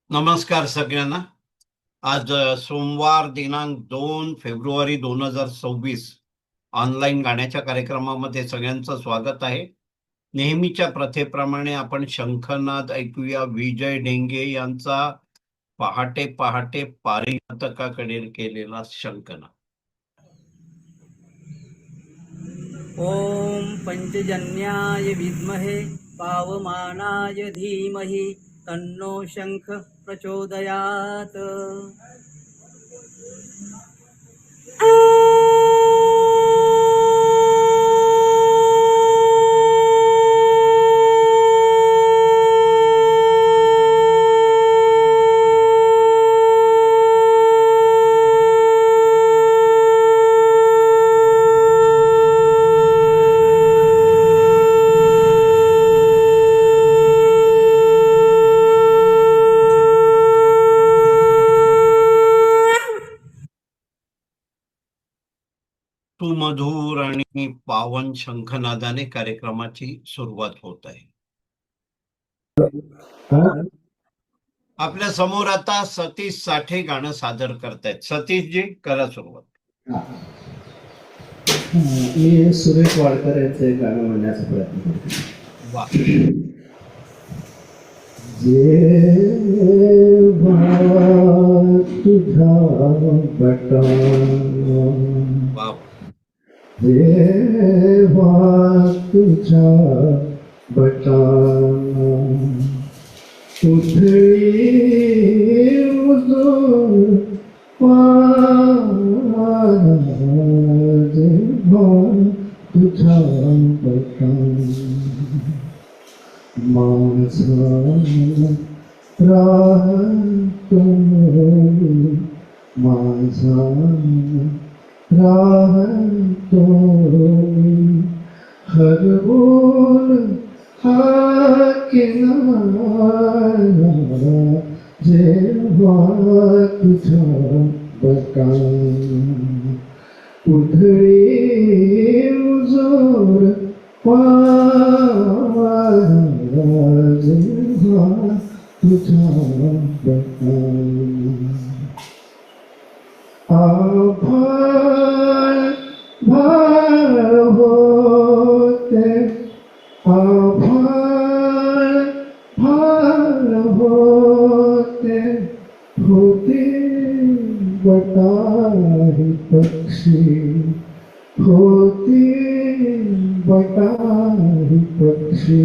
नमस्कार सगळ्यांना. आज सोमवार दिनांक 2 फेब्रुवारी 2026 ऑनलाईन गाण्याच्या कार्यक्रमामध्ये सगळ्यांचं स्वागत आहे. नेहमीच्या प्रथेप्रमाणे आपण शंखनाद ऐकूया विजय ढेंगे यांचा पहाटे पहाटे पारिजातकाकडे केलेला शंखनाद. ओम पंचजन्याय विद्महे पावमानाय धीमहि तन्नो शंख प्रचोदयात्. सुमधुर आणि पावन शंखनादाने कार्यक्रमाची सुरुवात होत आहे. आपल्या समोर आता सतीश साठे गाणं सादर करतायत. सतीशजी, करा सुरुवात. मी सुरेश वाडकर यांचे गाणं म्हणण्याचा प्रयत्न करतो. वा. तुझा बटा वा. देवा तुझा बटा उधळी तुझा बटा माझा राहतो माझा राहतो हरवून हा किनारा जेव्हा तुझा बटा उधळी उजोर जेव्हा तुझा बटा आभाळ भाळ होते आभाळ भाळ होते होते बटाही पक्षी होते बटाही पक्षी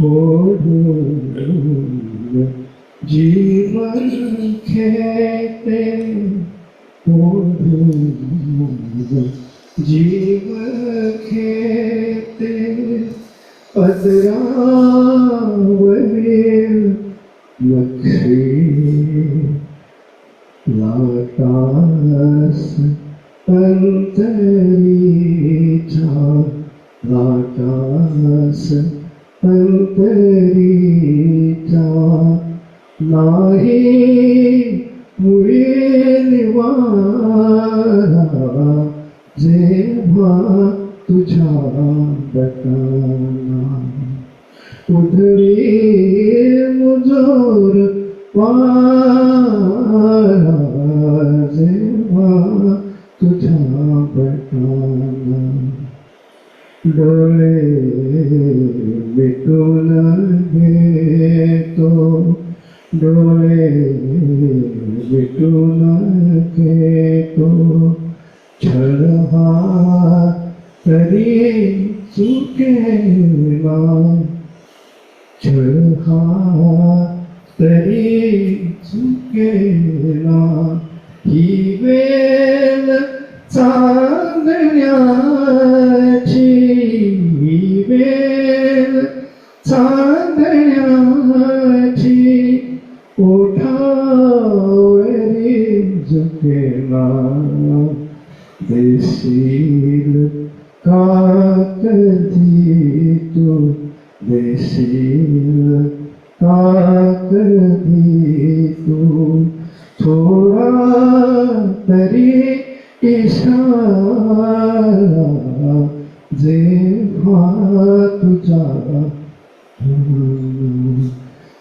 ओढून जीवन खेते जीवन खेते पदरावरील लक्ष्मी लाटास अंतरीच्या लाटास अंतरीच्या नाही मुळे निवारा जेव्हा तुझ्या बटाना उधळी मुजोर वारा जेव्हा तुझ्या बटाना डोळे मिटून घेतो डोळे मिटून घेतो छळ हा तरी चुकेला छळ हा तरी चुकेला ही वेळ चांदण्याची ही वेळ चांदण्याची ओठावरी झुकेला देशील का कधी तू देशील का कधी तू थोडा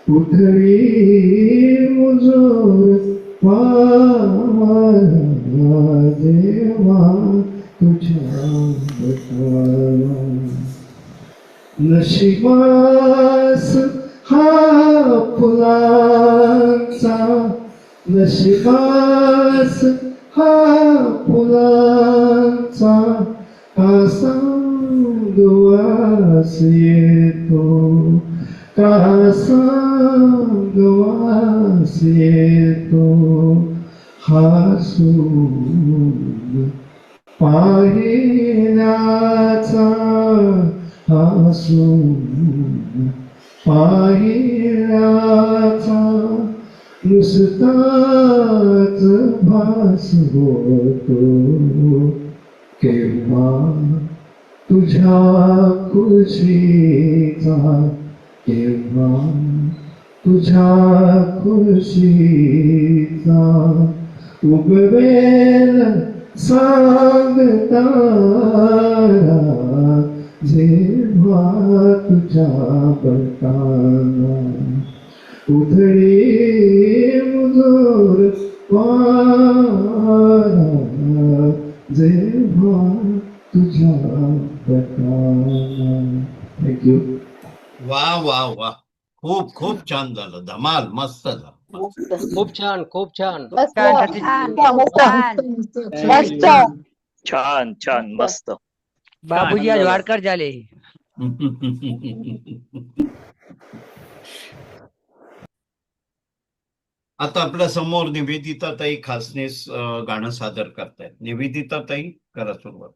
उधळी मुजोर वारा देवा तुझ्या बटाला नशिबास हा फुलांचा नशिबास हा फुलांचा असा वास येतो कसा वास येतो हसून पाहिल्याचा हसून पाहिल्याचा नुसताच भास होतो केव्हा तुझ्या खुशीचा केव्हा तुझ्या खुशीचा उगवेल सांगतारा जेव्हा तुझ्या बटाला उधळी मुजोर वारा जेव्हा तुझ्या बटाला. थँक्यू. वा वा वा, खूप खूप छान झालं, धमाल, मस्त झालं. खूप छान, खूप छान. छान छान मस्त. बाबूजी आज वाडकर झाले. आता आपल्या समोर निवेदिताताई खासनीस गाणं सादर करतायत. निवेदिताताई, करा सुरुवात.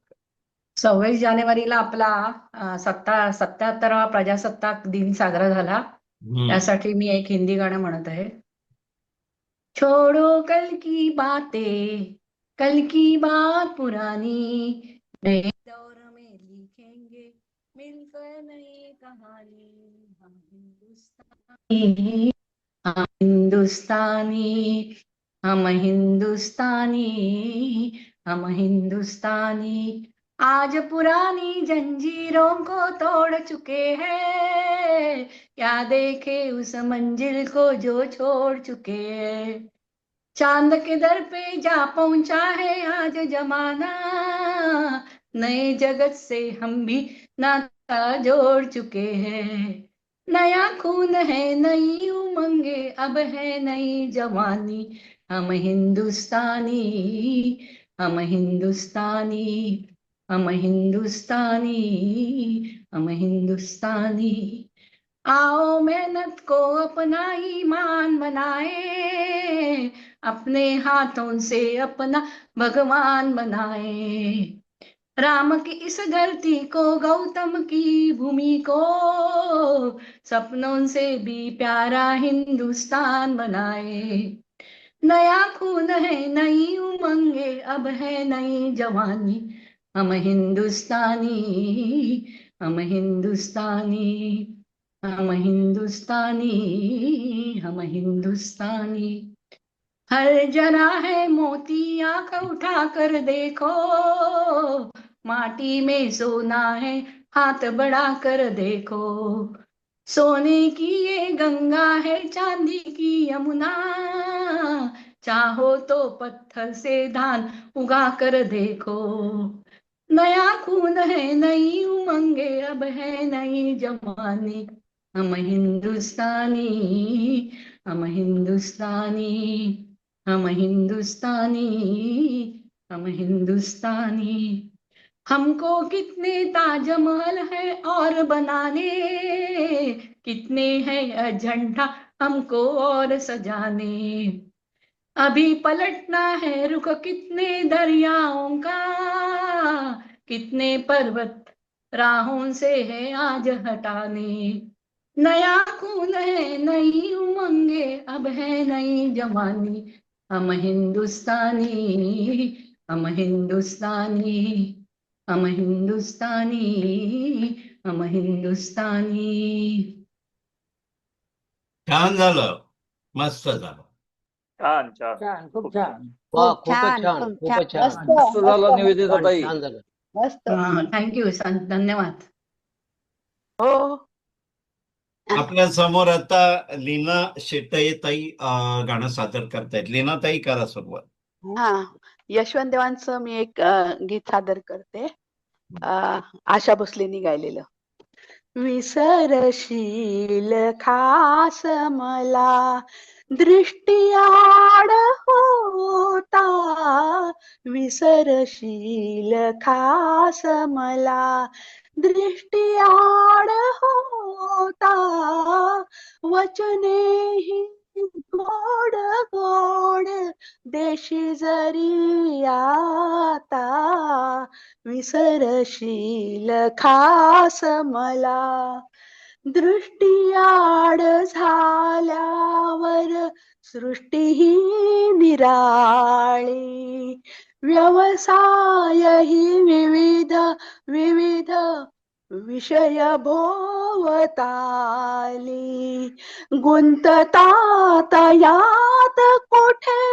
26 जानेवारीला आपला 77वा प्रजासत्ताक दिन साजरा झाला. त्यासाठी मी एक हिंदी गाणं म्हणत आहे. छोड़ो कल की बातें, कल की बात पुरानी, नए दौर में लिखेंगे मिलकर नई कहानी. हम हिंदुस्तानी, हम हिंदुस्तानी, हम हिंदुस्तानी. आज पुरानी जंजीरों को तोड़ चुके हैं, क्या देखे उस मंजिल को जो छोड़ चुके हैं. चांद के दर पे जा पहुंचा है आज जमाना, नए जगत से हम भी नाता जोड़ चुके हैं. नया खून है, नई उमंगे, अब है नई जवानी. हम हिंदुस्तानी, हम हिंदुस्तानी, हम हिंदुस्तानी, हम हिंदुस्तानी. आओ मेहनत को अपना ईमान बनाए, अपने हाथों से अपना भगवान बनाए. राम की इस धरती को, गौतम की भूमि को, सपनों से भी प्यारा हिंदुस्तान बनाए. नया खून है, नई उमंगे, अब है नई जवानी. हम हिंदुस्तानी, हम हिंदुस्तानी, हम हिंदुस्तानी, हम हिंदुस्तानी. हर जना है मोती, आंख उठा कर देखो, माटी में सोना है, हाथ बढ़ा कर देखो. सोने की ये गंगा है, चांदी की यमुना, चाहो तो पत्थर से धान उगा कर देखो. नया खून है, नई उमंगे, अब है नई जवानी. हम हिंदुस्तानी, हम हिंदुस्तानी, हम हिंदुस्तानी, हम हिंदुस्तानी. हमको कितने ताजमहल है और बनाने, कितने हैं अजंठा हमको और सजाने. अभी पलटना है रुख कितने दरियाओं का, कितने पर्वत राहों से है आज हटाने. नया खून है, नई उमंगे, अब है नई जवानी. हम हिंदुस्तानी, हम हिंदुस्तानी, हम हिंदुस्तानी, हम हिंदुस्तानी. छान झालं, मस्त झालं. छान छान छान, खूप खूप छान. वा, खूपच छान, खूपच छान. मस्त झालं निवेदिताताई. छान झालं. थँक्यू, धन्यवाद. हो आपल्या समोर आता लीना शेटये ताई गाणं सादर करतायत. लीना ताई करा सुरुवात. हा, यशवंत देवांचं मी एक गीत सादर करते. आशा भोसलेंनी गायलेलं. विसरशील खास मला दृष्टीआड होता, विसरशील खास मला दृष्टीआड होता, वचनेही गोड गोड देशी जरी आता, विसरशील खास मला दृष्टीआड झाल्यावर सृष्टी ही निराळी, व्यवसाय ही विविध विविध विषय भोवताली, गुंततात यात कुठे,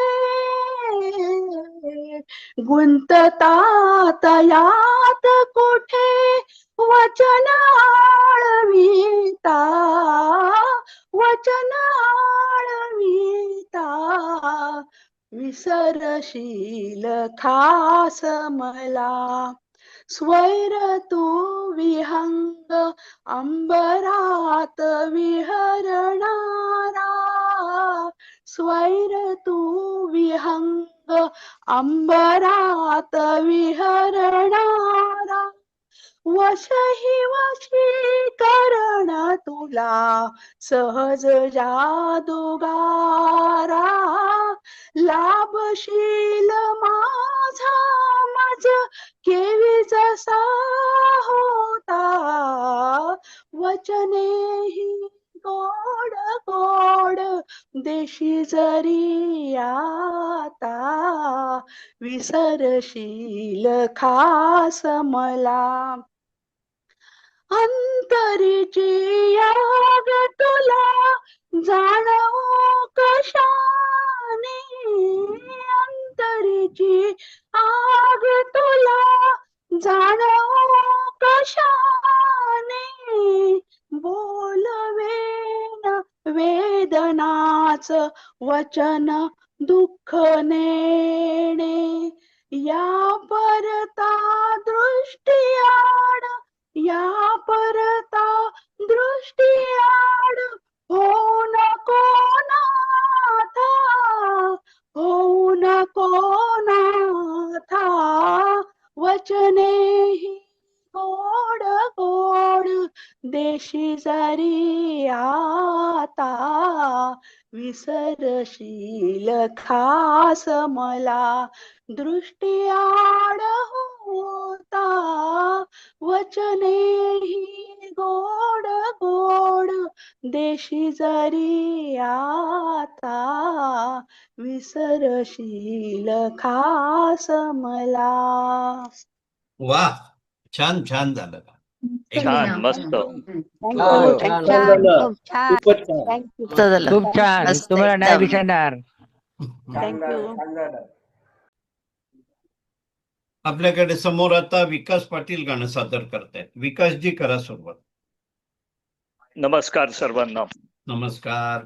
गुंततात यात कुठे वचन आळविता, वचन आळविता, विसरशील खास मला स्वैर तू विहंग अंबरात विहरणारा, स्वैर तू विहंग अंबरात विहरणारा, वशही वशीकरण तुला सहज जादूगारा, लाभशील माझा मज केवी जसा होता, वचनेही गोड गोड देशी जरी आता, विसरशील खास मला अंतरीची याग तुला जाणवू कशाने, अंतरीची आग तुला जाणवू कशाने, बोलवेन वेदनाच वचन दुःख नेणे, या परता दृष्टीआड, या परता दृष्टीआड होऊ नको नाथा, होऊ नको नाथा, वचनेही गोड गोड देशी जरी आता, विसरशील खास मला दृष्टीआड होता, वचनेही गोड गोड देशी जरी आता, विसरशील खास मला. वा, छान छान झालं. छान, मस्त. छान, छान. खूप छान. खूपच छान. थँक्यू खूप छान. मस्त तुम्हाला नाही एकदम. विसरणार. थँक्यू. आपल्याकडे समोर आता विकास पाटील गाणं सादर करतायत. विकासजी करा सुरुवात. नमस्कार सर्वांना. नमस्कार.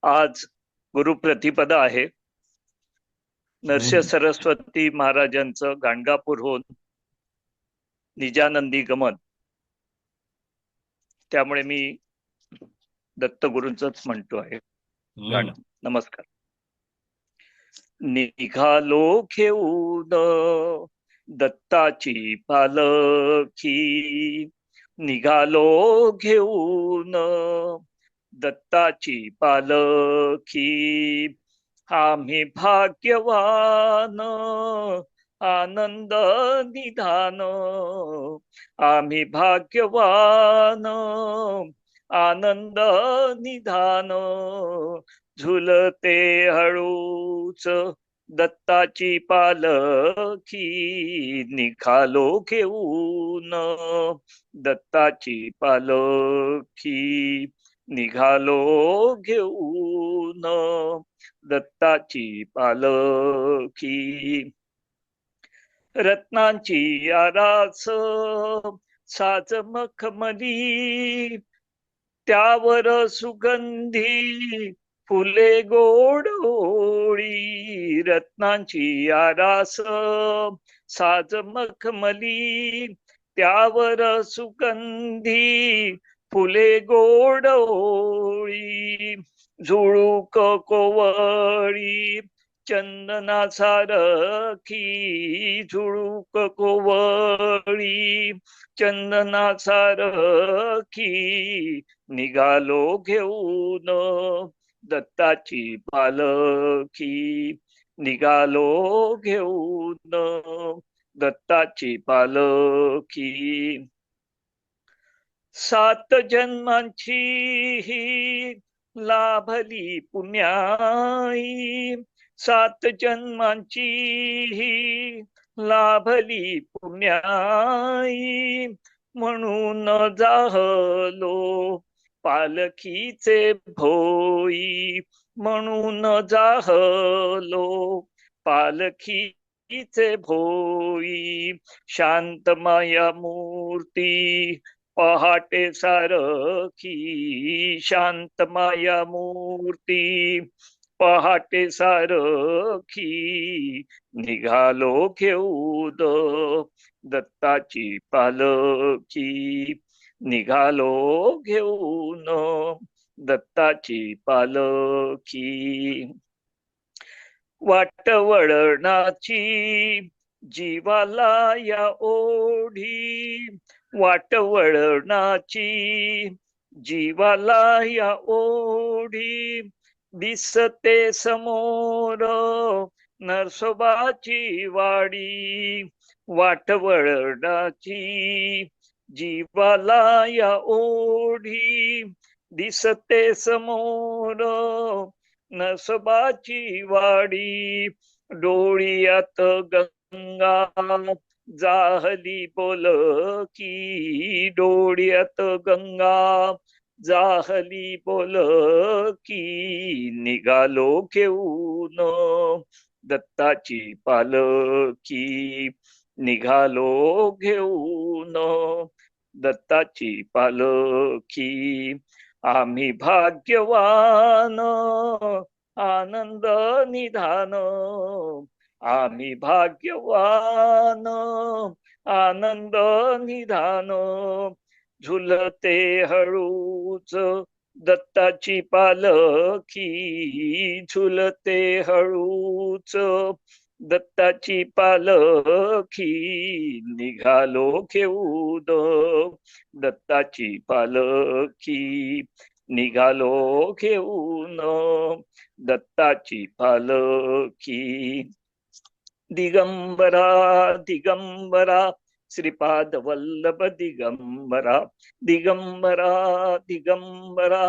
आज गुरुप्रतिपदा आहे. नरसिंह सरस्वती महाराजांचं गाणगापूरहून निजानंदी गमन, त्यामुळे मी दत्तगुरूंच म्हणतो आहे गाणं. नमस्कार. निघालो घेऊन दत्ताची पालखी, निघालो घेऊन दत्ताची पालखी, आम्ही भाग्यवान आनंद निधान, आम्ही भाग्यवान आनंद निधान, झुलते हळूच दत्ताची पालखी, निघालो घेऊन दत्ताची पालखी, निघालो घेऊन दत्ताची पालखी. रत्नांची आरास साज मखमली, त्यावर सुगंधी फुले गोड ओळी. रत्नांची आरास साज मखमली, त्यावर सुगंधी फुले गोड ओळी. झुळूक कोवळी चंदना सारखी, झुळूक कोवळी चंदना सारखी. निघालो घेऊन दत्ताची पालखी, निघालो घेऊन दत्ताची पालखी. 7 जन्मांची ही लाभली पुण्याई, 7 जन्मांची ही लाभली पुण्याई. म्हणून जाहलो पालखीचे भोई, म्हणून जाहलो पालखीचे भोई. शांत माया मूर्ती पहाटे सारखी, शांत माया मूर्ती पहाटे सारखी. निघालो घेऊन दत्ताची पालखी, निघालो घेऊन दत्ताची पालखी. वाट वळणाची जीवाला या ओढी, वाट वळणाची जीवाला या ओढी. दिसते समोर नरसोबाची वाडी, वाट वळणाची जीवाला या ओढी. दिसते समोर नरसोबाची वाडी. डोळ्यात गंगा जाहली बोलकी, डोळ्यात गंगा जाहली बोलकी. निघालो घेऊन दत्ताची पालखी, निघालो घेऊन दत्ताची पालखी. आम्ही भाग्यवान आनंद निधान, आम्ही भाग्यवान आनंद निधान. झुलते हळूच दत्ताची पालखी, झुलते हळूच दत्ताची पालखी. निघालो घेऊन दत्ताची पालखी, निघालो घेऊन दत्ताची पालखी. दिगंबरा दिगंबरा श्रीपाद वल्लभ दिगंबरा, दिगंबरा दिगंबरा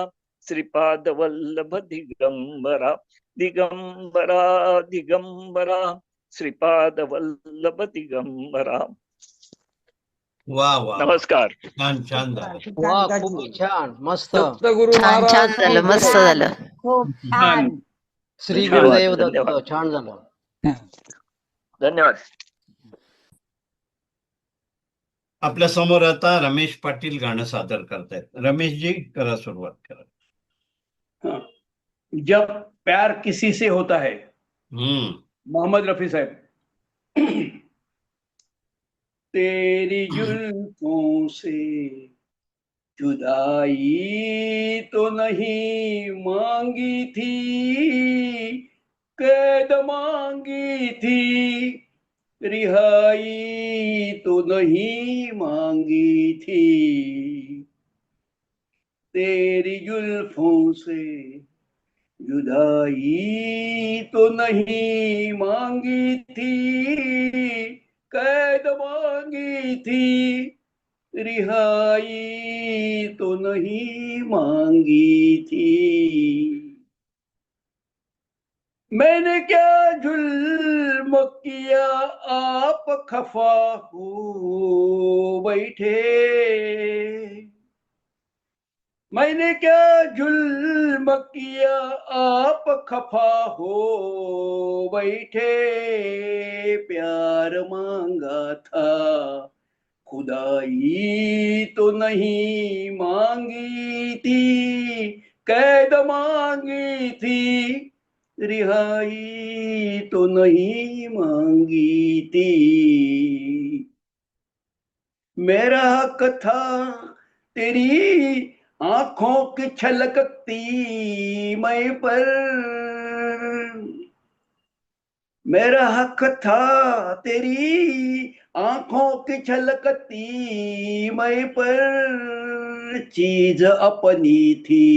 श्रीपाद वल्लभ दिगंबरा, दिगंबरा दिगंबरा श्रीपाद वल्लभ दिगंबरा. वा वा, नमस्कार. छान छान झालं. वा खूप छान, मस्त. सप्तगुरु छान महाराज छान झालं, मस्त झालं. खूप छान. श्री धन्यवाद, गुरुदेव दत्त. धन्यवाद. छान झालं. धन्यवाद. आपल्या समोर आता रमेश पाटील गाणं सादर करतायत. रमेशजी करा, सुरुवात करा. जब प्यार किसी से होता है, मोहम्मद रफी साहब. तेरी जुल्फों से जुदाई तो नहीं मांगी थी, कैद मांगी थी, रिहाई तो नहीं मांगी थी. तेरी जुल्फों से जुदाई तो नहीं मांगी थी, कैद मांगी थी, रिहाई तो नहीं मांगी थी. मैंने क्या जुल्म किया आप खफा हो बैठे, मैंने क्या जुल्म किया आप खफा हो बैठे, प्यार मांगा था खुदाई तो नहीं मांगी थी, कैद मांगी थी रिहाई तो नहीं मांगी थी। मेरा हक था तेरी आंखों की छलकती मैं पर, मेरा हक था तेरी आंखों की छलकती मैं पर, चीज अपनी थी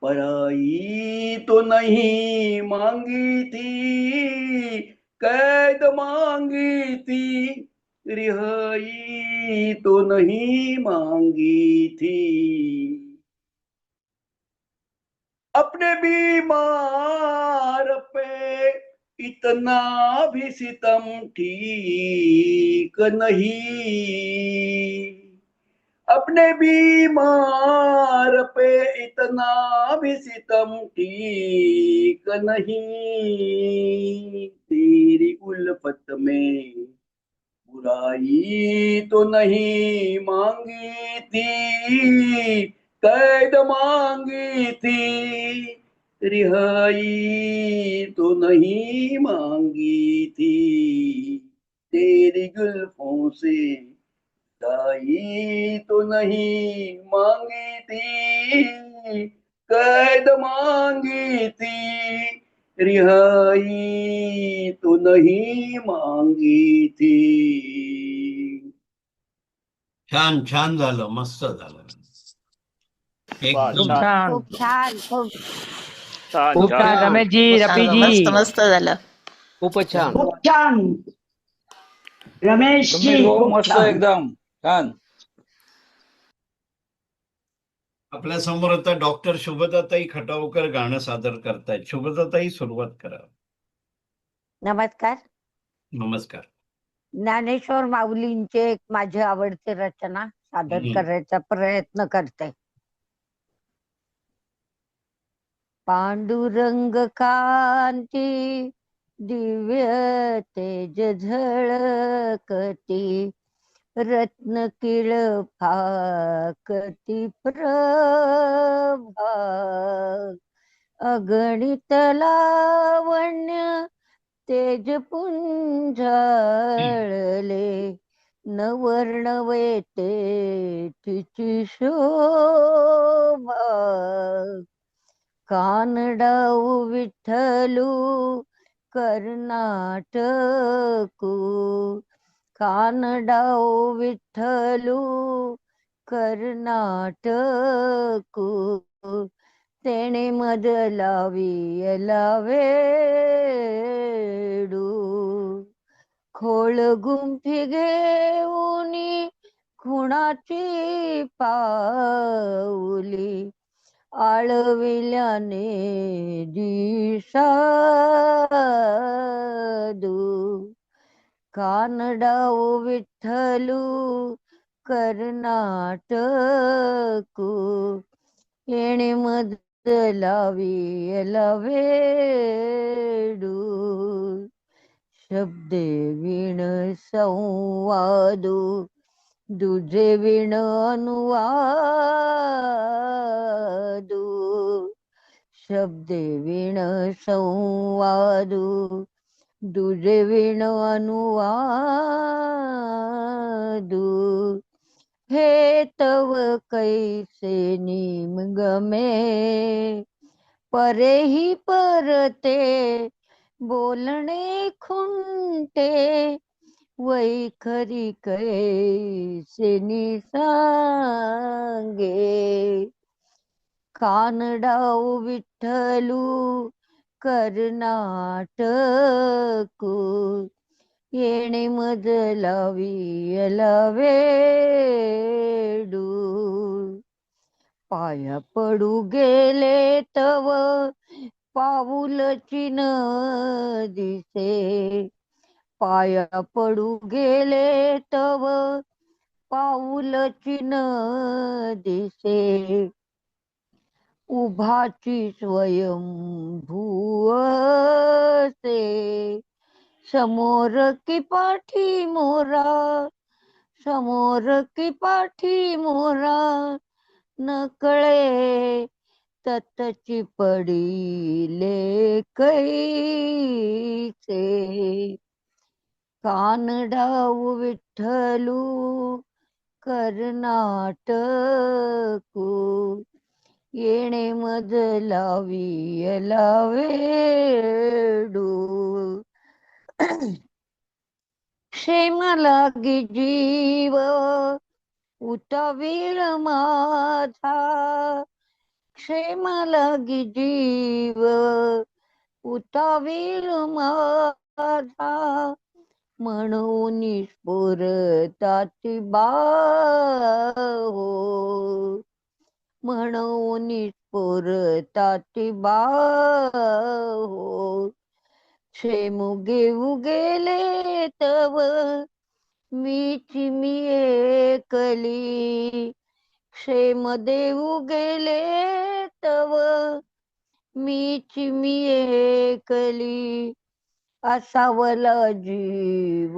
पराई तो नहीं मांगी थी, कैद मांगी थी रिहाई तो नहीं मांगी थी। अपने बीमार पे इतना भी सितम ठीक नहीं, अपने बीमार पे इतना भी सितम ठीक नहीं, तेरी उल्फत में बुराई तो नहीं मांगी थी, कैद मांगी थी रिहाई तो नहीं मांगी थी, तेरी जुल्फों से दाई तो नहीं मांगी थी, कैद मांगी थी रिहाई तो नहीं मांगी थी। छान छान झालं, मस्त झालं. वा, एकदम छान छान खूप छान, खूप छान खूप छान छान रमेशजी, मस्त रफीजी, मस्त झालं. खूपच छान. खूप छान रमेशजी, रमेश भाऊ खूप मस्त छान. एकदम छान. आपल्या समोर आता डॉक्टर शुभदाताई खटावकर गाणं सादर करतायत. शुभदाताई, सुरुवात करा. नमस्कार. नमस्कार. ज्ञानेश्वर माऊलींचे एक माझी आवडती रचना सादर करायचा प्रयत्न करते. पांडुरंग कांती दिव्य तेज झळकती, रत्न किळ फाकती प्रभा, अगणित लावण्य तेज पुंजाळले, नवर्णवे तिची शोभा, कानडाऊ विठ्ठलू कर्नाटकू, कानडाऊ विठ्ठलू कर्नाटकू, तेणे मदलावियला वेडू, खोळ गुंफी घेऊनी खुणाची पाऊली, आळविल्याने दिसादू, कानडाऊ विठ्ठलू कर्नाटकू, येणे मदलावियला वेडू, शब्दे विण संवादू दुजे विण अनुवादू, शब्दे विण संवादू दुजे विण अनुवादू, हे तव कैसे निमगमे परेही परते, बोलणे खुंटे वैखरी कैसे निसांगे, कानडाऊ विठ्ठलू कर्नाटकू, येणे मदलावियला वेडू, पाया पडू गेले तव पाऊलची न दिसे, पाया पडू गेले तव पाऊलची न दिसे, उभाची स्वयंभू असे, समोर की पाठी मोरा, समोर की पाठी मोरा, न कळे ततची पडिले कैसे. कानडाऊ विठ्ठलू कर्नाटकू, येणे मजला वियला वेडू. क्षेम लागी जीव उतावीळ माझा, क्षेम लागी जीव उतावीळ माझा, म्हणून स्फुरताती बाहो, म्हणून स्फुरताती बाहो. क्षेमुगे उगेले तव मीची मी एकली, क्षेम देऊ गेले तव मीची मी एकली. असावला जीव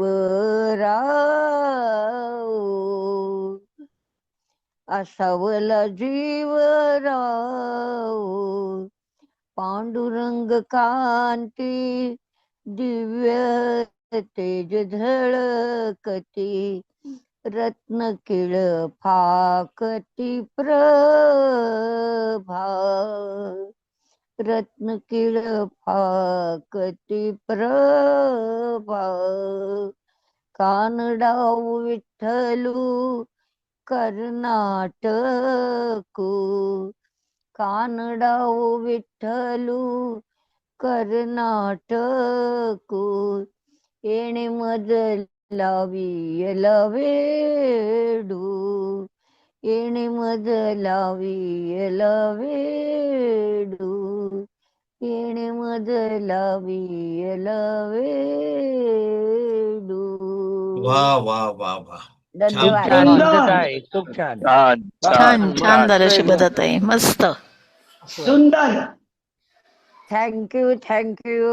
राव, असावला जीव राव. पांडुरंग कांती दिव्य तेज झळकती, रत्न किळ फाकती प्रभा, रत्न किळ फाकती प्रभा. कानडाऊ विठ्ठलू कर्नाटकू, कानडाऊ विठ्ठलू कर्नाटकू, येणे मजला वियला वेडू, येणे मजला वियला वेडू, येणे मजला वियला वेडू. वा वा वा वा. धन्यवाद. छान सुंदर. मदत आहे, खूप छान. छान छान छान झालं मस्त. शुभदाताई, मस्त. सुंदर. Thank you thank you.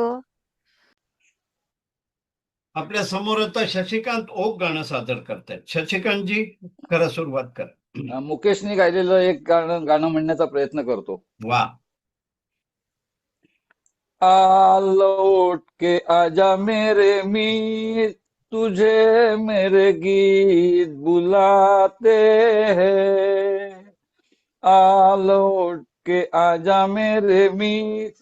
आपल्या समोर आता शशिकांत ओक गाणं सादर करतायत. शशिकांत जी, करा सुरुवात करा. मुकेशने गायलेलं एक गाणं म्हणण्याचा प्रयत्न करतो. वा. आ लौट के आजा मेरे मीत, तुझे मेरे गीत बुलाते हैं. आ लौट के आजा मेरे मीत,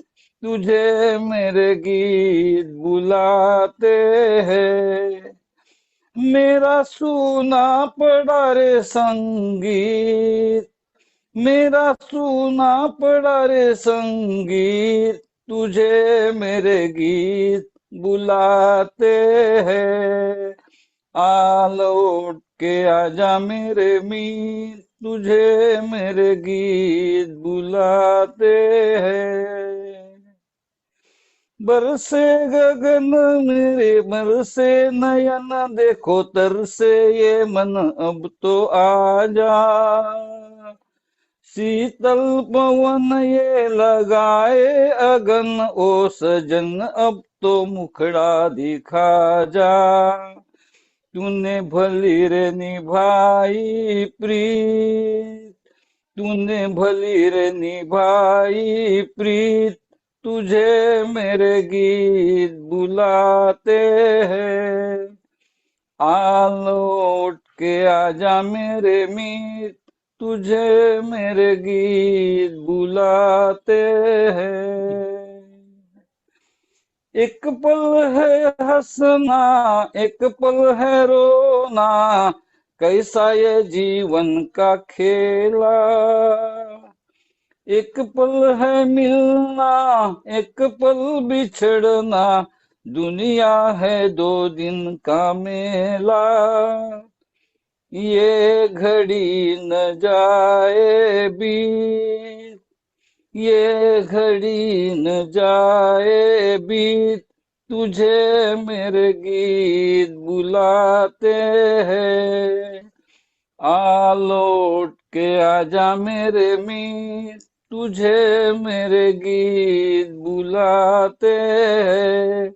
तुझे मेरे गीत बुलाते हैं. मेरा सुना पड़ा रे संगीत, मेरा सुना पड़ा रे संगीत, तुझे मेरे गीत बुलाते हैं. आ लौट के आजा मेरे मीत, तुझे मेरे गीत बुलाते हैं. बरसे गगन मेरे बरसे नयन, देखो तरसे ये मन अब तो आजा. शीतल पवन ये लगाए अगन, ओ सजन अब तो मुखड़ा दिखा जा. तूने भली रे निभाई प्रीत, तूने भली रे निभाई प्रीत, तुझे मेरे गीत बुलाते हैं. आ लौट के आजा मेरे मीत, तुझे मेरे गीत बुलाते हैं. एक पल है हंसना, एक पल है रोना, कैसा ये जीवन का खेला. एक पल है मिलना, एक पल बिछड़ना, दुनिया है 2 दिन का मेला. ये घड़ी न जाए बीत, ये घड़ी न जाए बीत, तुझे मेरे गीत बुलाते हैं. आ लौट के आजा मेरे मीत, तुझे मेरे गीत बुलाते हैं।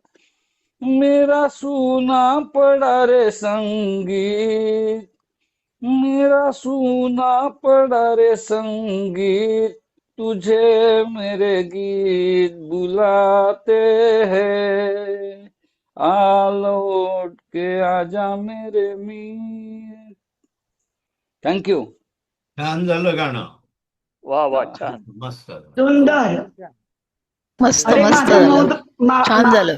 मेरा सूना पड़ा रे संगीत, मेरा सूना पड़ा रे संगीत, तुझे मेरे गीत बुलाते हैं। आ लौट के आजा मेरे मीर। Thank you. छान झालं गाणं. वा वा छान. मस्त. सुंदर. मस्त अरे मस्त माझा झालं. मौत छान झालं.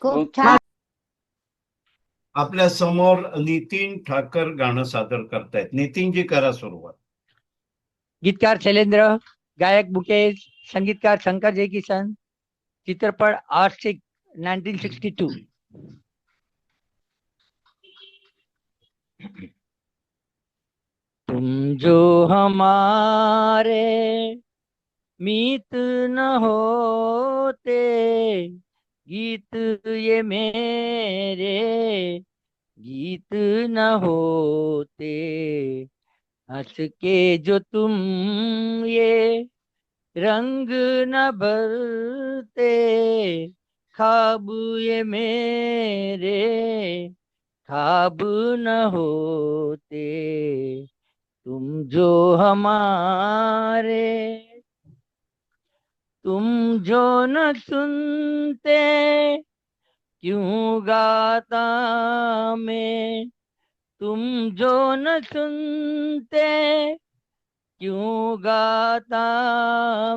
खूप छान. आपल्या समोर नितीन ठाकर गाणं सादर करतायत. नितीनजी करा सुरुवात. गीतकार शैलेंद्र, गायक मुकेश, संगीतकार शंकर जयकिशन, चित्रपट आशिक 1962. तुम जो हमारे मीत न होते, गीत ये मेरे गीत न होते, हंस के जो तुम ये रंग न भरते, ख्वाब ये मेरे ख्वाब न होते, तुम जो हमारे, तुम जो न सुनते, क्यों गाता मैं, तुम जो न सुनते, क्यों गाता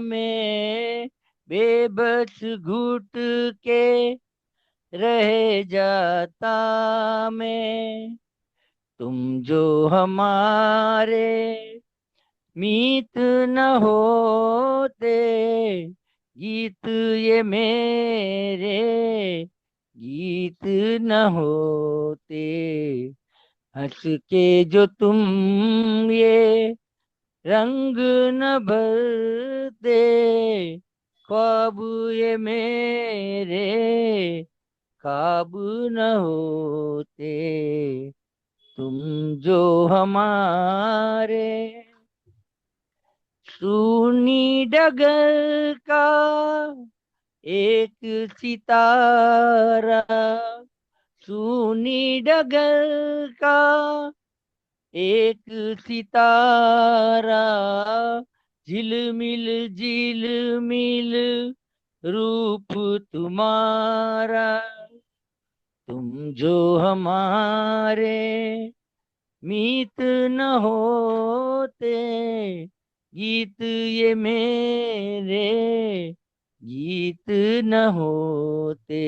मैं, बेबस घुट के रह जाता मैं, तुम जो हमारे मीत न होते, गीत ये मेरे गीत न होते, हंस के जो तुम ये रंग न भरते, ख्वाब ये मेरे ख्वाब न होते, तुम जो हमारे। सूनी डगर का एक सितारा, सूनी डगर का एक सितारा, झिलमिल झिलमिल रूप तुम्हारा, तुम जो हमारे मीत न होते, गीत ये मेरे गीत न होते,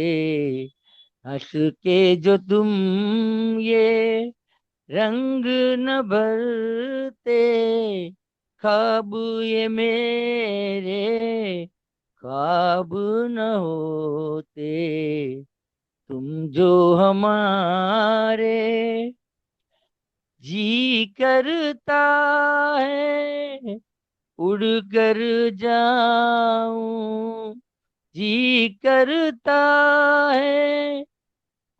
हंस के जो तुम ये रंग न भरते, ख्वाब ये मेरे ख्वाब न होते, तुम जो हमारे। जी करता है उड़ कर जाऊं, जी करता है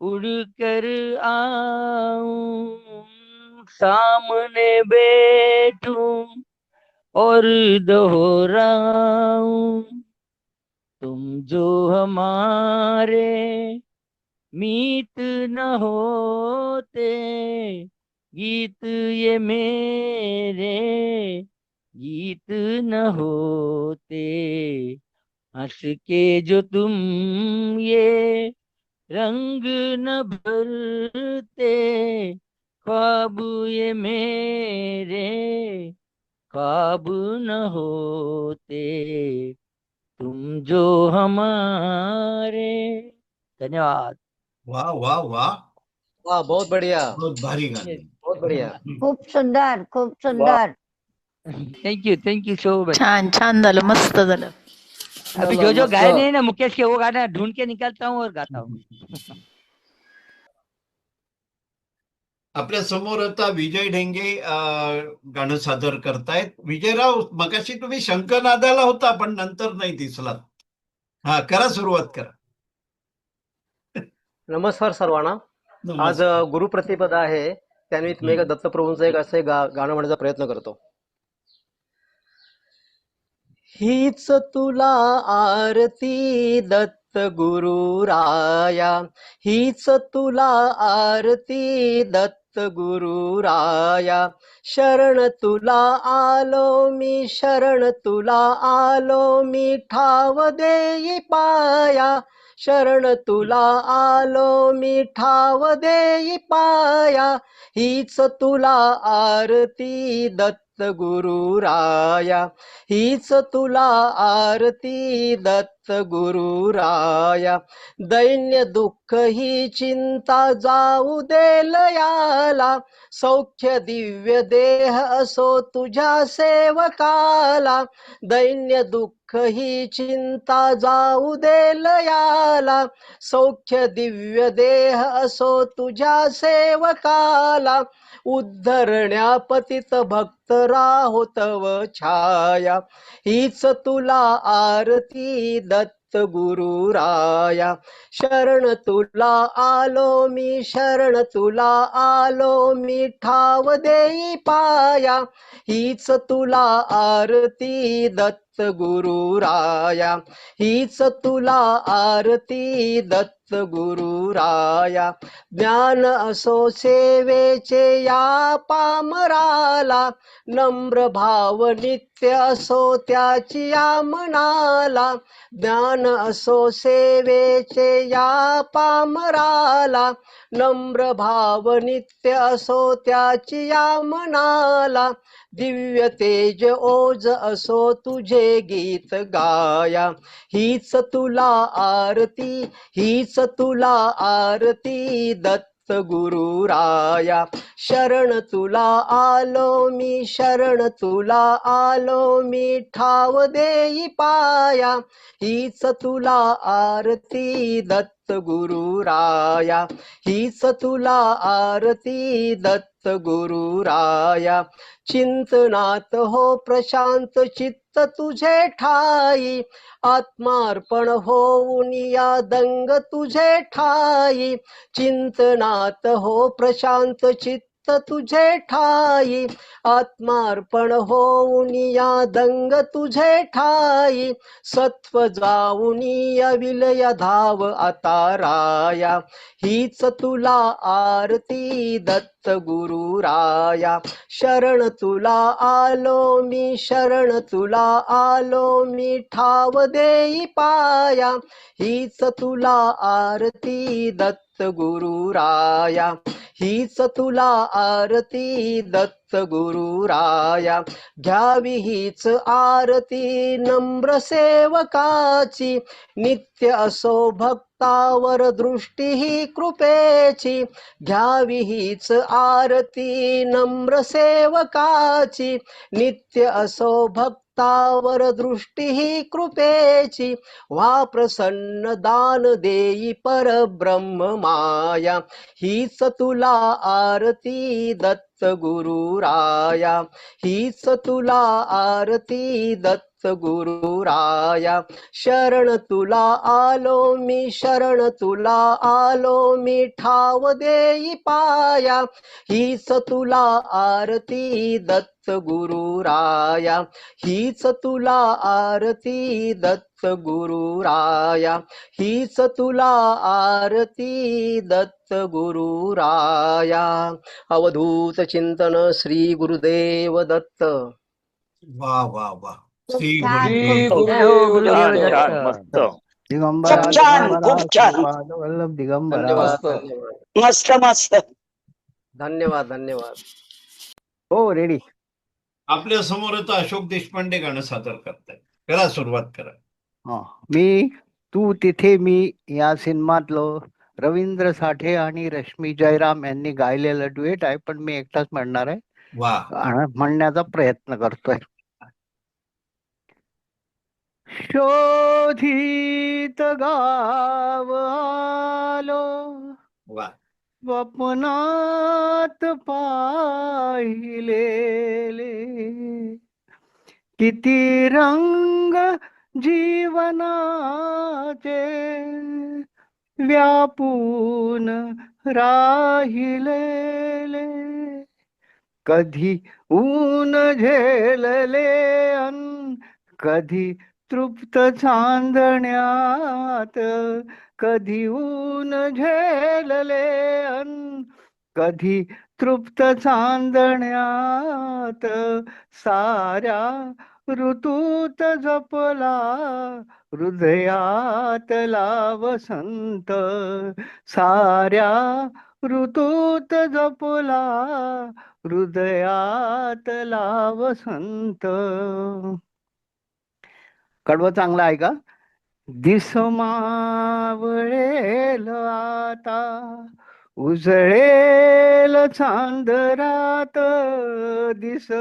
उड़ कर आऊं, सामने बैठूं और दोहराऊं, तुम जो हमारे मीत न होते, गीत ये मेरे गीत न होते, हंस के जो तुम ये रंग न भरते, ख्वाब ये मेरे ख्वाब न होते, तुम जो हमारे। धन्यवाद. वा वा वा. वाह, बहुत बढ़िया, बहुत भारी गाणं. बहुत बढ़िया. खूप सुंदर, खूप सुंदर. Thank you so much. छान छान झालं. मस्त झालं. अभी जो जो गाए नहीं ना मुकेश के, वो गाना ढूंढ के निकालता हूँ और गाता हूँ. आपल्या समोर आता विजय ढेंगे गाणं सादर करतायत. विजयराव, मगाशी तुम्ही शंखनादाला होता पण नंतर नाही दिसलात. हा, करा सुरुवात करा. नमस्कार सर्वांना. आज गुरुप्रतिपदा आहे, त्यानिमित्त मी दत्तप्रभूंचं एक असं गाणं म्हणण्याचा प्रयत्न करतो. हीच तुला आरती दत्त गुरुराया, हीच तुला आरती दत्त गुरुराया. शरण तुला आलो मी, शरण तुला आलो मी, ठाव देई पाया. शरण तुला आलो मी, ठाव देई पाया. हीच तुला आरती दत्त गुरुराया, हीच तुला आरती दत्त गुरुराया. दैन्य दुःख ही चिंता जाऊ दे लयाला, सौख्य दिव्य देह असो तुझ्या सेवकाला. दैन्य दुःख ही चिंता जाऊ दे लयाला, सौख्य दिव्य देह असो तुझ्या सेवकाला. उद्धरण्या पतित भक्त राहो तव छाया, हीच तुला आरती दत्त गुरुराया. शरण तुला आलो मी, शरण तुला आलो मी, ठाव देई पाया. हीच तुला आरती दत्त गुरुराया, हीच तुला आरती दत्त गुरुराया. ज्ञान असो सेवेचे या पामराला, नम्र भाव नित्य असो त्याची या मनाला. ज्ञान असो सेवेचे या पामराला, नम्र भाव नित्य असो त्याची या मनाला. दिव्य तेज ओज असो तुझे गीत गाया, हीच तुला आरती, हीच तुला आरती दत्त गुरुराया. शरण तुला आलो मी, शरण तुला आलो मी, ठाव देई पाया. हीच तुला आरती दत्त गुरुराया, हीच तुला आरती दत्त गुरुराया. चिंतनात हो प्रशांत चित्त तुझे ठाई, आत्मार्पण होऊन या दंग तुझे ठाई. चिंतनात हो प्रशांत चित्त तुझे ठाई, आत्मार्पण होऊन या दंग तुझे ठाई. सत्व जाऊन या विलय धाव आता राया, हीच तुला आरती दत्त गुरुराया. शरण तुला आलो मी, शरण तुला आलो मी, ठाव देई पाया. हीच तुला आरती दत्त गुरुराया, हीच तुला आरती दत्त गुरुराया. घ्यावी हीच आरती नम्र सेवकाची, नित्य असो भक्तावर दृष्टी ही कृपेची. घ्यावी हीच आरती नम्र सेवकाची, नित्य असो भक्तावर दृष्टी ही कृपेची. व्हा प्रसन्न दान देई परब्रह्म माया, हीच तुला आरती दत्त गुरुराया, हीच तुला आरती दत्त गुरुराया. शरण तुला आलो मी, शरण तुला आलो मी, ठाव देई पाया. हीच तुला आरती दत्त गुरुराया, हीच तुला आरती दत्त गुरुराया. हीच तुला आरती दत्त गुरुराया. अवधूत चिंतन श्री गुरुदेव दत्त. वा वा वा. श्री छान, श्री खूप जय हो गुरुदेव गुरुदेव छान छान दत्त. मस्त. दिगंबरा खूप छान, दिगंबरा खूप छान. श्रीपाद वल्लभ दिगंबरा. धन्यवाद मस्त. धन्यवाद मस्त मस्त. धन्यवाद धन्यवाद. हो रेडी. आपल्या समोर आता अशोक देशपांडे गाणं सादर करतायत. करा, सुरुवात करा. मी तू तिथे मी या सिनेमातलं रवींद्र साठे आणि रश्मी जयराम यांनी गायलेलं डुएट आहे, पण मी एकटाच म्हणणार आहे. वा. गाणं म्हणण्याचा प्रयत्न करतोय. शोधित गाव आलो, वा. स्वप्नात पाहिलेले, किती रंग जीवनाचे व्यापून राहिलेले. कधी ऊन झेलले अन कधी तृप्त चांदण्यात, कधी ऊन झेलले अन, कधी तृप्त चांदण्यात, साऱ्या ऋतूत जपला हृदयातला वसंत, साऱ्या ऋतूत जपला हृदयातला वसंत. कडवं चांगलं आहे का? दिस मावळेल आता, उजळेल चांदरात, दिस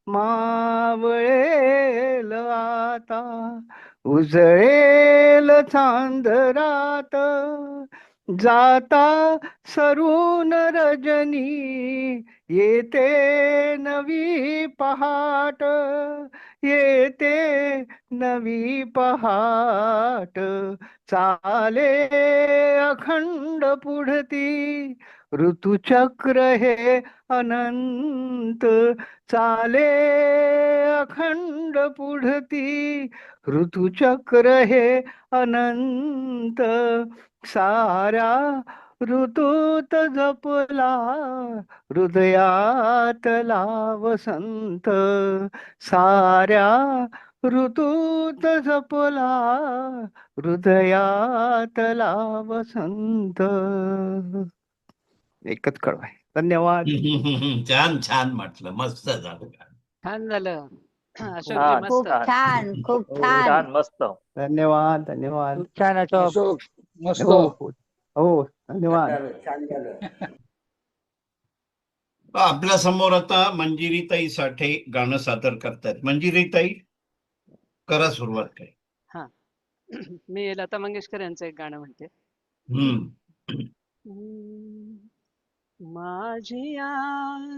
मावळेल आता, उजळेल चांदरात, जाता सरून रजनी येते नवी पहाट, येते नवी पहाट, चाले अखंड पुढती ऋतुचक्र हे अनंत, चाले अखंड पुढती ऋतुचक्र हे अनंत, साऱ्या ऋतूत जपला हृदयातला वसंत, साऱ्या ऋतूत जपला हृदयातला वसंत. एकच कळव आहे. धन्यवाद. छान छान म्हटलं, मस्त झालं. छान झालं अशोकजी, छान मस्त. खूप छान, खूप हो, छान. छान मस्त. धन्यवाद धन्यवाद. खूप छान अशोक. अशोक मस्त. हो हो हो, धन्यवाद. छान झालं. आपल्या समोर आता मंजिरीताई साठे गाणं सादर करतायत. मंजिरीताई, करा सुरुवात. काय हा मी लता मंगेशकर यांचं एक गाणं म्हणते. माझिया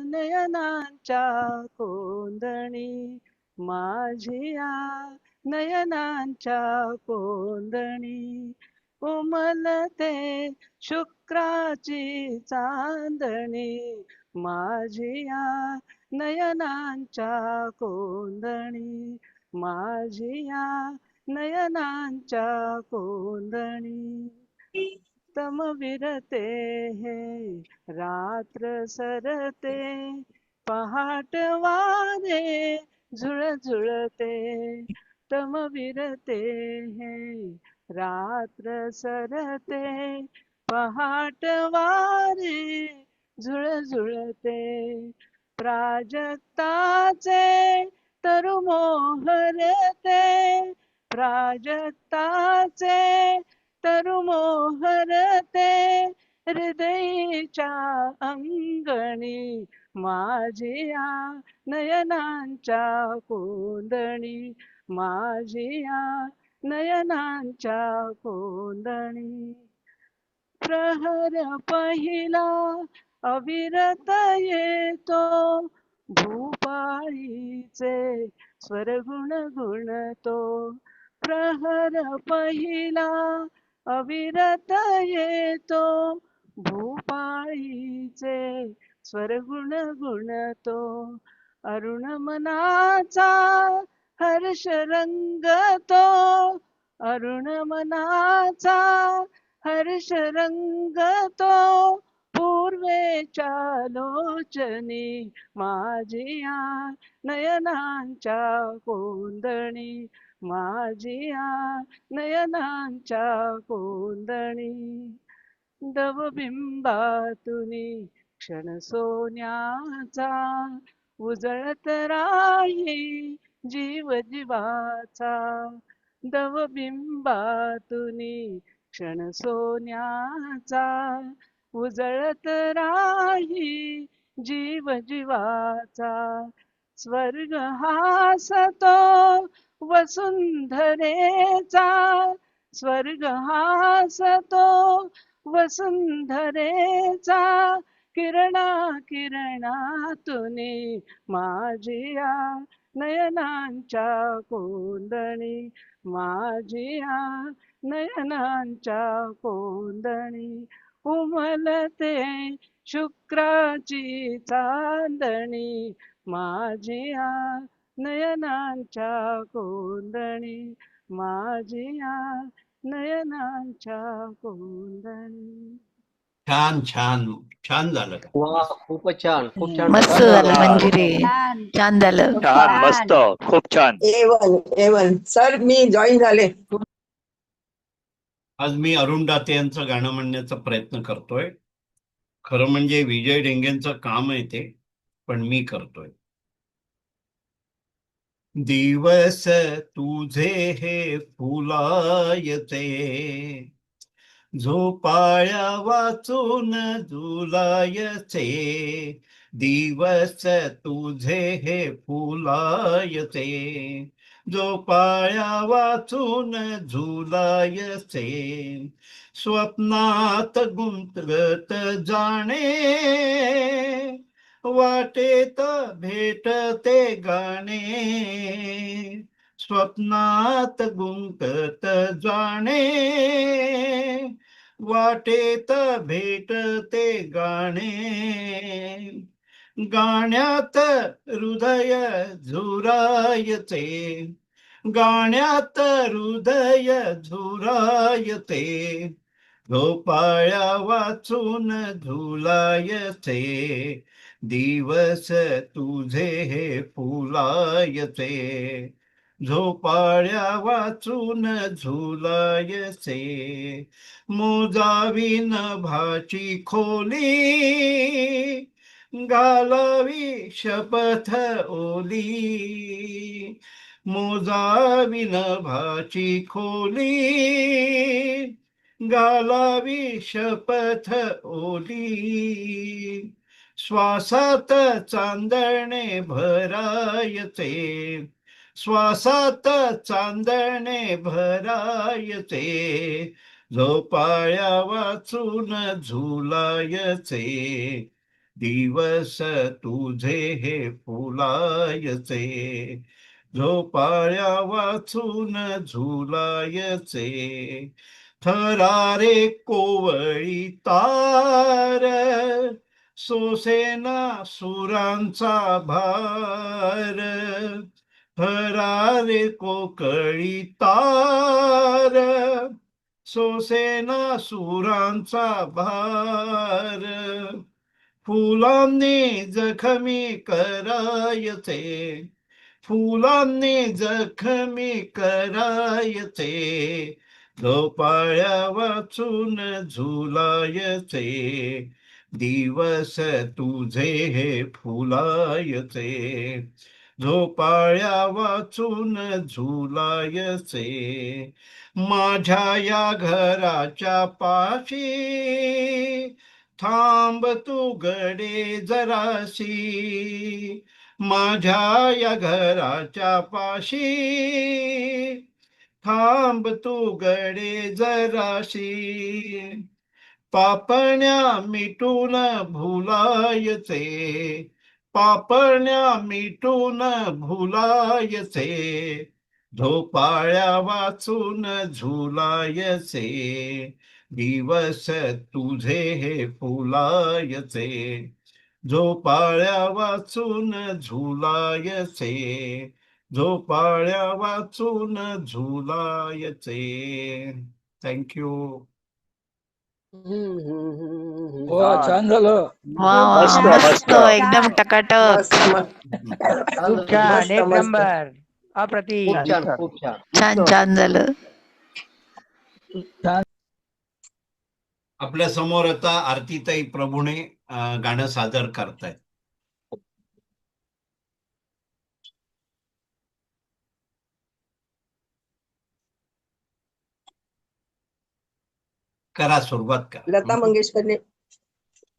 नयनांच्या कोंदणी, माझिया नयनांच्या कोंदणी, उमलते शुक्राची चांदणी, माझिया नयनांच्या कोंदणी, माझिया नयनांच्या कोंदणी, तमविरते हे रात्र सरते, पहाट वारे झुळझुळते, तमविरते हे रात्र सरते, पहाट वारे झुळझुळते, प्राजक्ताचे तरु मोहरते, प्राजक्ताचे तरु मोहरते, हृदयीच्या अंगणी, माझिया नयनांच्या कोंदणी, माझिया नयनांच्या कोंदणी, प्रहर पहिला अविरत येतो, भूपाळीचे स्वरगुण गुणतो, प्रहर पहिला अविरत येतो, भूपाळीचे स्वरगुण गुणतो, अरुण मनाचा हर्ष रंगतो, अरुण मनाचा हर्ष रंगतो, पूर्वेच्या लोचनी, माझिया नयनांच्या कोंदणी, माझिया नयनांच्या कोंदणी, दवबिंबातुनी क्षण सोन्याचा, उजळत राही जीव जीवाचा, दवबिंबातुनी क्षण सोन्याचा, उजळत राही जीव जीवाचा, स्वर्ग हासतो वसुंधरेचा, स्वर्ग हासतो वसुंधरेचा, किरणा किरणातुनी, माझिया नयनांच्या कोंदणी, माझिया नयनांच्या कोंदणी, उमलते शुक्राची चांदणी, माझिया नयनांच्या कोंदणी माझिया नयनांच्या कोंदणी. छान छान छान झालं. वा, खूपच छान, खूप छान. मस्त छान झालं झालं. मंजिरी. छान छान झालं. खूप छान, छान. मस्त, खूप छान. एवन सर मी जॉईन झाले. आज मी अरुण दाते यांचं गाणं म्हणण्याचा प्रयत्न करतोय. खरं म्हणजे विजय ढेंगेंचं काम आहे ते, पण मी करतोय. दिवस तुझे हे फुलायचे, झोपाळ्या वाचून झुलायचे. दिवस तुझे हे फुलायचे, झोपाळ्या वाचून झुलायचे. स्वप्नात गुंतत जाणे, वाटेत भेटते गाणे. स्वप्नात गुंतत जाणे, वाटेत भेटते गाणे. गाण्यात हृदय झुरायचे, गाण्यात हृदय झुरायचे. झोपाळ्या वाचून झुलायचे, दिवस तुझे हे फुलायचे. झोपाळ्या वाचून झुलायचे. मोजावी नभाची खोली, घालावी शपथ ओली. मोजावी नभाची खोली, घालावी शपथ ओली. श्वासात चांदणे भरायचे, श्वासात चांदणे भरायचे. झोपाळ्या वाचून झुलायचे, दिवस तुझे हे फुलायचे. झोपाळ्या वाचून झुलायचे. थरारे कोवळी तार, सोसेना सुरांचा भार. थरारे कोकळी तार, सोसेना सुरांचा भार. फुलांनी जखमी करायचे, फुलांनी जखमी करायचे. झोपाळ्या वाचून झुलायचे, दिवस तुझे हे फुलायचे. झोपाळ्या वाचून झुलायचे. माझ्या या घराच्या पाशी थांब तू गडे जराशी. माझ्या या घराच्या पाशी थांब तू गडे जराशी. पापण्या मिटून भुलायचे, पापण्या मिटून भुलायचे. झोपाळ्या वाचून झुलायचे, दिवस तुझे हे फुलायचे. झोपाळ्या वाचून झुलायचे, झोपाळ्या वाचून झुलायचे. थँक्यू. वा, छान झालं. वा मस्त, मस्त मस्त. एकदम टकाटक. मस्त खूप छान, एक नंबर, अप्रतिम. खूप छान, खूप छान. छान छान झालं. आपल्या समोर आता आरतीताई प्रभूणे गाणं सादर करतायत. करा, सुरुवात करा. लता मंगेशकरने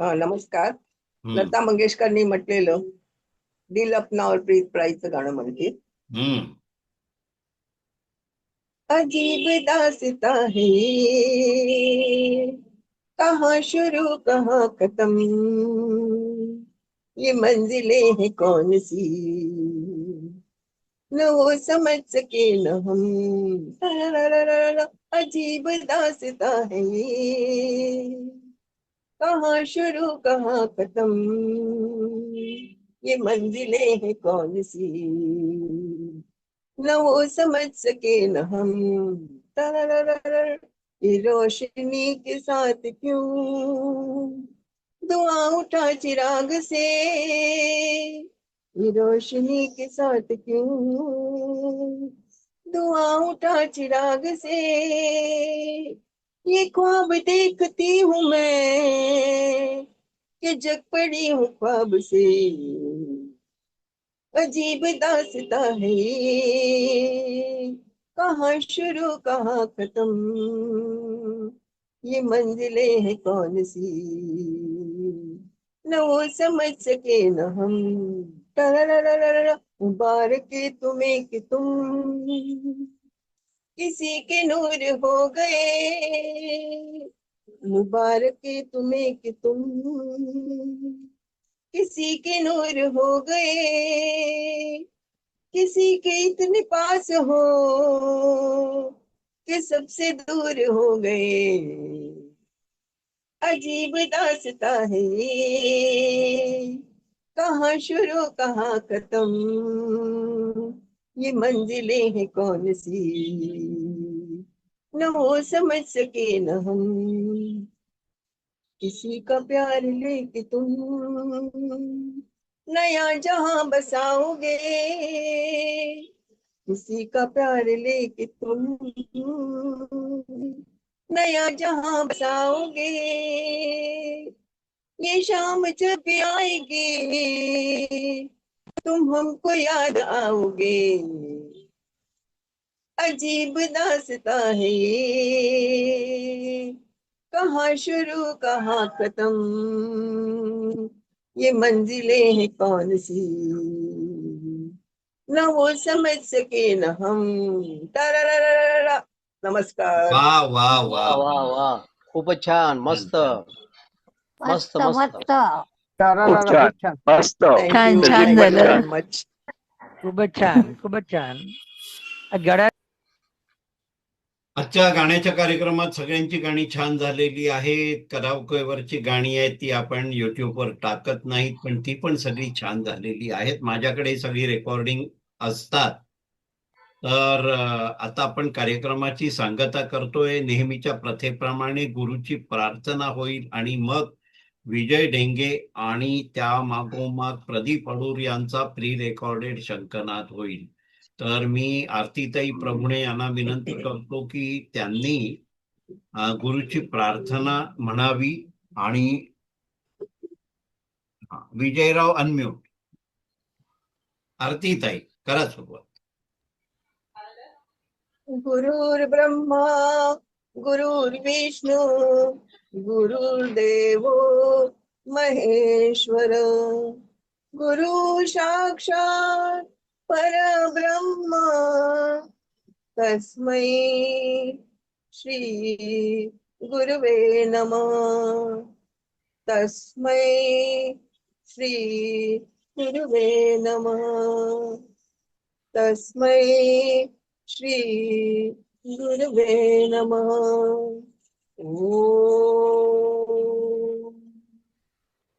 नमस्कार. लता मंगेशकरनी म्हटलेलं दिल अपना और प्रीत प्राईचं गाणं म्हणते. अजीब दास्तां है ये, कहाँ शुरू कहाँ खत्म, ये मंजिलें हैं कौन सी, न वो समझ सके न हम. अजीब दास्तां है ये, कहाँ शुरू कहाँ खत्म, ये मंजिलें हैं कौन सी, न वो समझ सके न हम। तररररर, ये रोशनी के साथ क्यों धुआं उठा चिराग से, ये रोशनी के साथ क्यों धुआं उठा चिराग से। ये ख्वाब देखती हूँ मैं कि जग पड़ी हूँ ख्वाब से, अजीब दास्ता है ये, कहाँ शुरू कहाँ खत्म, ये मंजिलें हैं कौन सी, न वो समझ सके न हम। टरररररर, मुबारक तुम्हें कि तुम किसी के नूर हो गए, मुबारक तुम्हें कि तुम किसी के नूर हो गए, किसी के इतने पास हो कि सबसे दूर हो गए, अजीब दास्ता है ये, कहाँ शुरू कहाँ खत्म, ये मंजिलें हैं कौन सी, न वो समझ सके न हम। किसी का प्यार लेके तुम नया जहां बसाओगे, किसी का प्यार लेके तुम नया जहां बसाओगे, ये शाम जब भी आएगी तुम हमको याद आओगे, अजीब दास्ता है ये, कहाँ शुरू कहाँ खत्म, ये मंजिलें हैं कौन सी, न वो समझ सके न हम। टरररररर, नमस्कार. वा वा वा वा वा वा, खूपच छान, मस्त मस्त मस्त मस्त. मस्त. खूप छान. मस्त. थँक्यू छान थँक्यू झालं. Very much. खूपच छान, खूपच छान. गळ्यात आजच्या गाण्याच्या कार्यक्रमात सगळ्यांची गाणी छान झालेली आहेत. कराओकेवरची गाणी आहेत ती आपण युट्यूबवर टाकत नाहीत, पण ती पण सगळी छान झालेली आहेत. माझ्याकडे सगळी रेकॉर्डिंग असतात. तर आता आपण कार्यक्रमाची सांगता करतोय. नेहमीच्या प्रथेप्रमाणे गुरुची प्रार्थना होईल आणि मग विजय ढेंगे आणि त्या मागोमाग प्रदीप अडूर यांचा प्री रेकॉर्डेड शंखनाद होईल. तर मी आरतीताई प्रभुणे यांना विनंती करतो की त्यांनी गुरुची प्रार्थना म्हणावी आणि विजयराव अनम्यूट. आरतीताई करा सुरुवात. गुरुर्ब्रह्मा गुरुर्विष्णू गुरुर्देवो महेश्वर, गुरु साक्षात परब्रह्म, तस्मै श्री गुरुवे नमः, तस्मै श्री गुरुवे नमः, तस्मै श्री गुरुवे नमः. ओम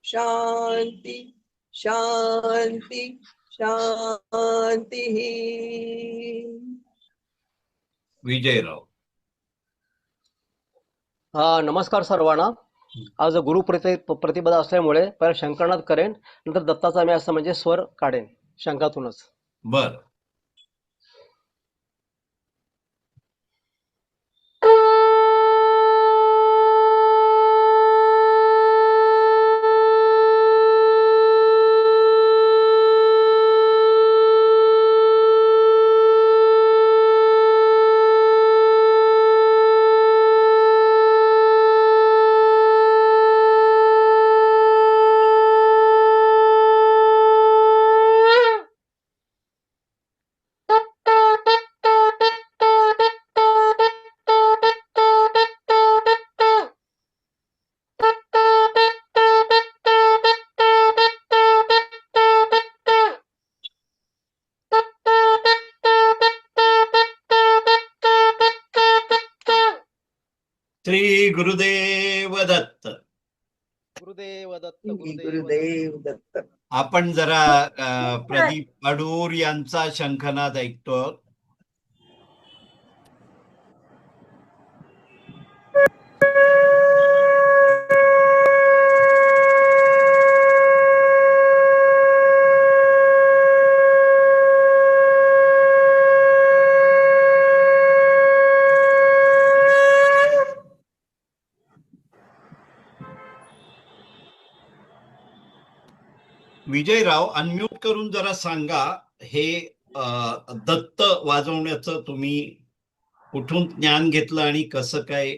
शांति शांति शांति. विजयराव. हा, नमस्कार सर्वांना. आज प्रतिपदा असल्यामुळे पहिला शंकरनाद करेन, नंतर दत्ताचा मी असं म्हणजे स्वर काढेन शंखातूनच. बर. श्री गुरुदेव दत्त. गुरुदेव दत्त. गुरुदेव दत्त. आपण जरा प्रदीप अडूर यांचा शंखनाद ऐकतो. विजयराव, अनम्यूट करून जरा सांगा, हे दत्त वाजवण्याचं तुम्ही कुठून ज्ञान घेतलं आणि कसं काय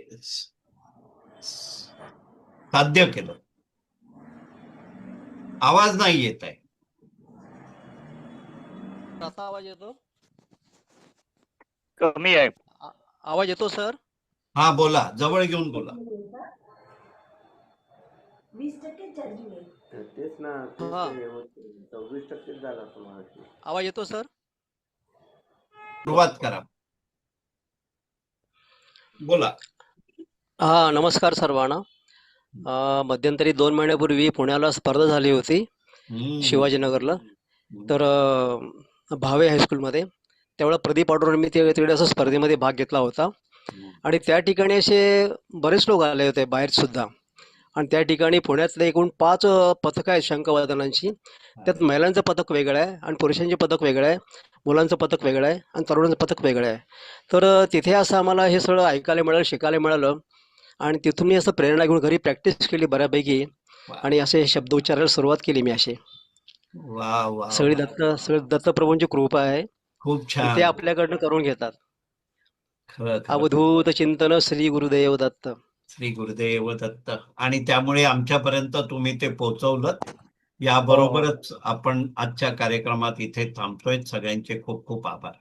साध्य केलं? आवाज नाही येत आहे. आता आवाज येतो? कमी आहे. आवाज येतो सर? हा बोला, जवळ घेऊन बोला. 20% चार्जिंग आहे. तेच ना, हा. 26% झाला आवाज येतो सर? सुरुवात करा, बोला. हा, नमस्कार सर्वांना. मध्यंतरी 2 महिन्यापूर्वी पुण्याला स्पर्धा झाली होती शिवाजीनगरला. तर भावे हायस्कूलमध्ये त्यावेळेला प्रदीप अडूर मी तिकडे असं स्पर्धेमध्ये भाग घेतला होता. आणि त्या ठिकाणी असे बरेच लोक आले होते बाहेर सुद्धा. आणि त्या ठिकाणी पुण्यातले एकूण 5 पथकं आहेत शंखवादनांची. त्यात महिलांचं पथक वेगळं आहे आणि पुरुषांचे पथक वेगळं आहे, मुलांचं पथक वेगळं आहे आणि तरुणांचं पथक वेगळं आहे. तर तिथे असं आम्हाला हे सगळं ऐकायला मिळालं, शिकायला मिळालं. आणि तिथून मी असं प्रेरणा घेऊन घरी प्रॅक्टिस केली बऱ्यापैकी. आणि असे शब्द उच्चारायला सुरुवात केली मी असे. वा वा, सगळी दत्तप्रभूंची कृपा आहे. खूप आणि ते छान. आपल्याकडनं करून घेतात. खरं खरं. अवधूत चिंतन श्री गुरुदेव दत्त. श्री गुरुदेव दत्त. आणि त्यामुळे आमच्यापर्यंत तुम्ही ते पोहोचवलं. याबरोबरच आपण आजच्या कार्यक्रमात इथे थांबतोय. सगळ्यांचे खूप खूप आभार.